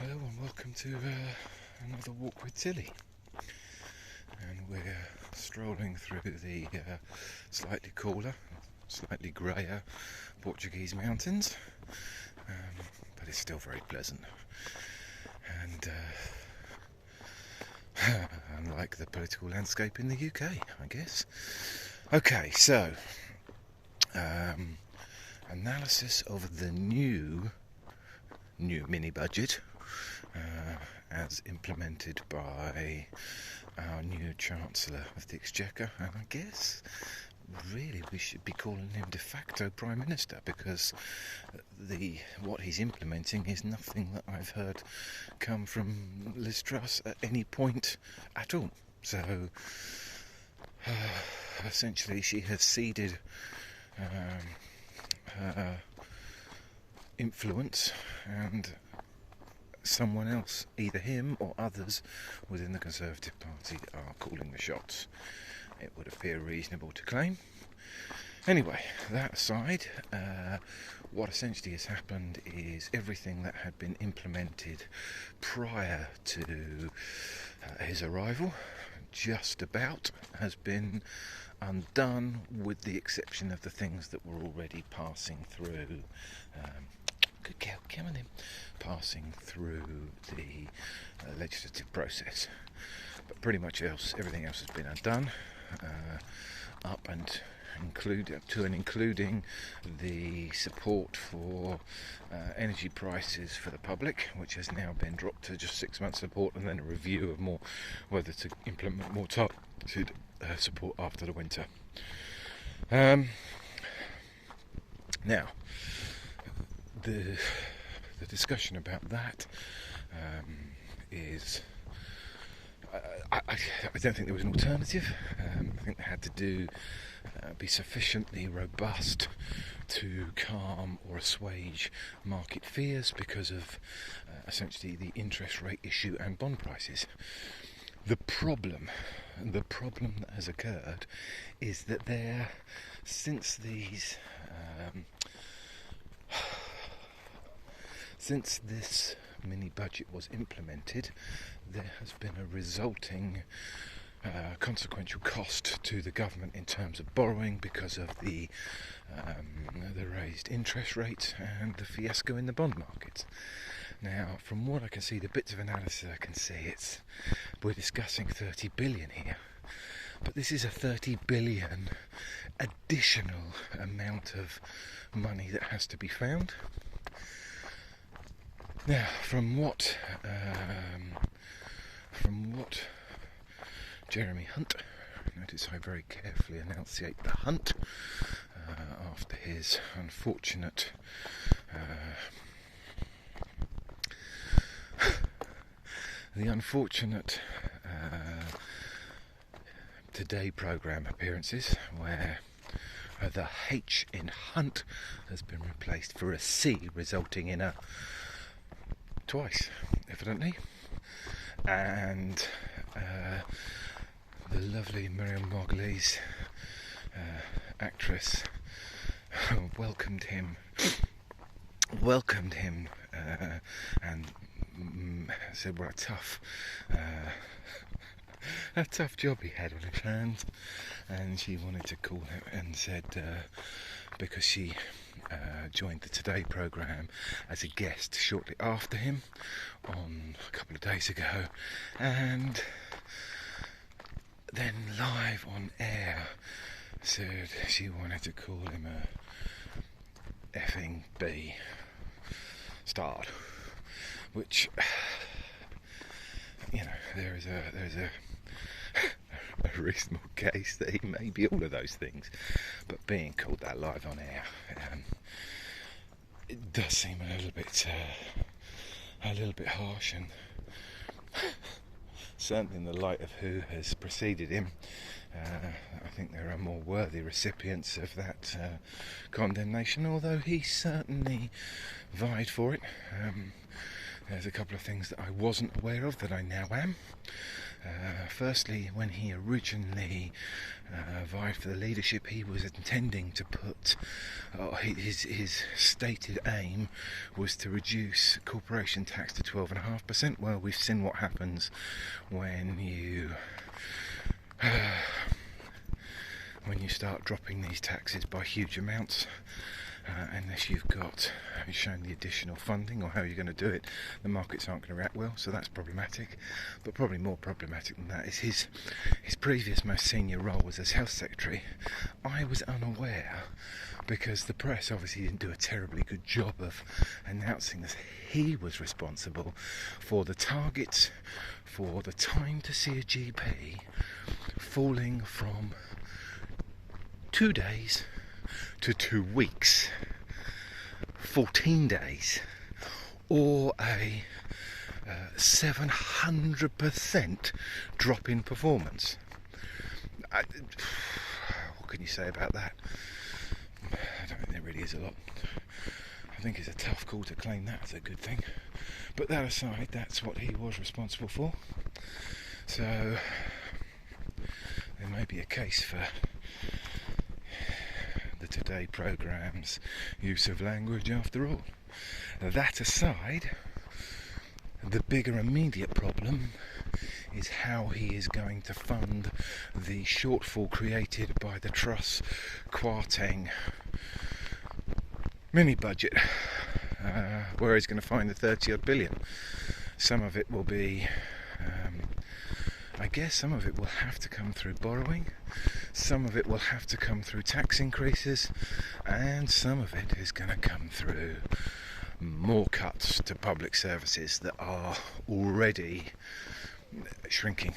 Hello and welcome to another walk with Tilly, and we're strolling through the slightly cooler, slightly greyer Portuguese mountains, but it's still very pleasant, and unlike the political landscape in the UK, I guess. Okay, so analysis of the new mini budget as implemented by our new Chancellor of the Exchequer, and I guess really we should be calling him de facto Prime Minister, because what he's implementing is nothing that I've heard come from Liz Truss at any point at all. So essentially she has ceded her influence, and someone else, either him or others within the Conservative Party, are calling the shots. It would appear reasonable to claim. Anyway, that aside, what essentially has happened is everything that had been implemented prior to his arrival just about has been undone, with the exception of the things that were already passing through good girl, come on in, passing through the legislative process. But pretty much everything else has been undone, up and including the support for energy prices for the public, which has now been dropped to just 6 months support, and then a review of whether to implement more targeted support after the winter. Now, the discussion about that is I don't think there was an alternative. I think they had to be sufficiently robust to calm or assuage market fears because of essentially the interest rate issue and bond prices. The problem that has occurred is that since this mini budget was implemented, there has been a resulting consequential cost to the government in terms of borrowing because of the raised interest rates and the fiasco in the bond markets. Now, from what I can see, the bits of analysis I can see, we're discussing 30 billion here, but this is a 30 billion additional amount of money that has to be found. Now, from what Jeremy Hunt, notice I very carefully enunciate the Hunt after his unfortunate Today programme appearances, where the H in Hunt has been replaced for a C, resulting in a twice, evidently, and the lovely Miriam Margolyes, actress, welcomed him and said what a tough job he had on his hands, and she wanted to call him and said because she joined the Today programme as a guest shortly after him on a couple of days ago, and then live on air said she wanted to call him a effing B start, which, you know, there's a reasonable case that he may be all of those things, but being called that live on air, it does seem a little bit harsh, and certainly in the light of who has preceded him, I think there are more worthy recipients of that condemnation, although he certainly vied for it. There's a couple of things that I wasn't aware of that I now am. Firstly, when he originally vied for the leadership, he was intending to put his stated aim was to reduce corporation tax to 12.5%. Well, we've seen what happens when you start dropping these taxes by huge amounts. Unless you've shown the additional funding or how you're going to do it, the markets aren't going to react well, so that's problematic. But probably more problematic than that is his previous most senior role was as health secretary. I was unaware, because the press obviously didn't do a terribly good job of announcing that he was responsible for the targets for the time to see a GP falling from 2 days to 2 weeks, 14 days, or a 700% drop in performance. What can you say about that? I don't think there really is a lot. I think it's a tough call to claim that as a good thing. But that aside, that's what he was responsible for. So there may be a case for the Today programme's use of language after all. That aside, the bigger immediate problem is how he is going to fund the shortfall created by the Truss Kwarteng mini budget, where he's going to find the 30 odd billion. Some of it will be I guess some of it will have to come through borrowing, some of it will have to come through tax increases, and some of it is going to come through more cuts to public services that are already shrinking.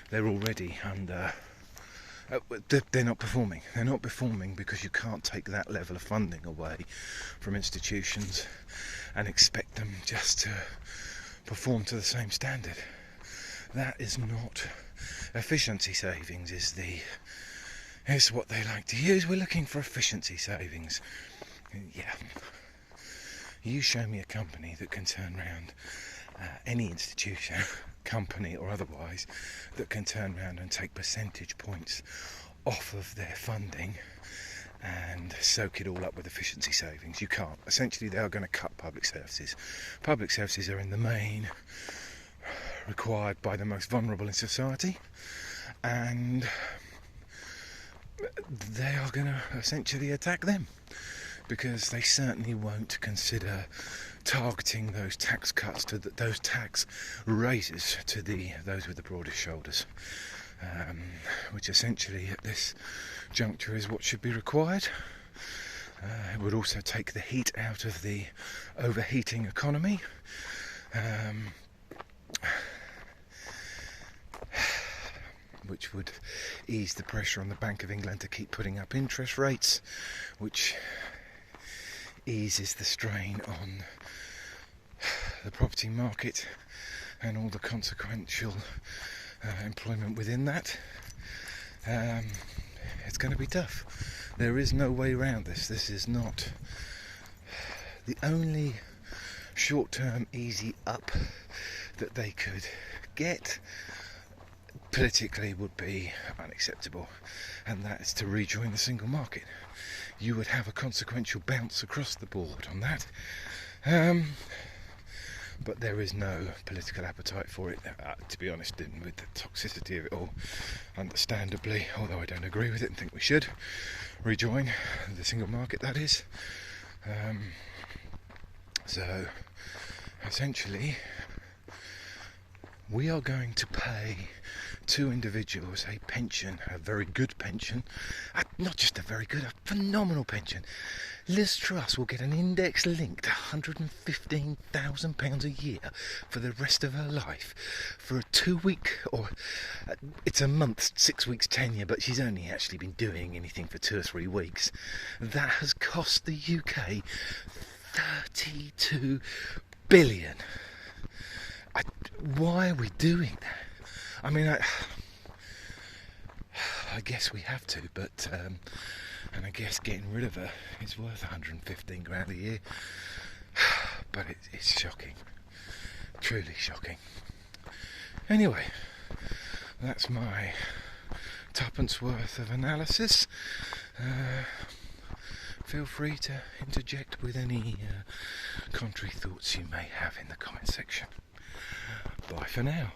They're already under... they're not performing. They're not performing because you can't take that level of funding away from institutions and expect them just to perform to the same standard. That is not efficiency savings. Is what they like to use. We're looking for efficiency savings. Yeah. You show me a company that can turn around, any institution, company or otherwise, that can turn around and take percentage points off of their funding and soak it all up with efficiency savings. You can't. Essentially, they are going to cut public services. Public services are in the main required by the most vulnerable in society, and they are going to essentially attack them, because they certainly won't consider targeting those tax cuts to those tax raises to those with the broadest shoulders, which essentially at this juncture is what should be required. It would also take the heat out of the overheating economy. Which would ease the pressure on the Bank of England to keep putting up interest rates, which eases the strain on the property market and all the consequential employment within that. It's going to be tough. There is no way around this. This is not the only short-term easy up that they could get. Politically would be unacceptable, and that is to rejoin the single market. You would have a consequential bounce across the board on that, but there is no political appetite for it, to be honest, with the toxicity of it all, understandably, although I don't agree with it and think we should rejoin the single market, that is. So essentially we are going to pay two individuals a pension, a very good pension, not just a very good, a phenomenal pension. Liz Truss will get an index-linked £115,000 a year for the rest of her life for a 2-week, or it's a month, 6 weeks tenure, but she's only actually been doing anything for 2 or 3 weeks. That has cost the UK 32 billion. Why are we doing that? I mean, I guess we have to, but and I guess getting rid of her is worth 115 grand a year. but it's shocking, truly shocking. Anyway, that's my tuppence worth of analysis. Feel free to interject with any contrary thoughts you may have in the comment section. Bye for now.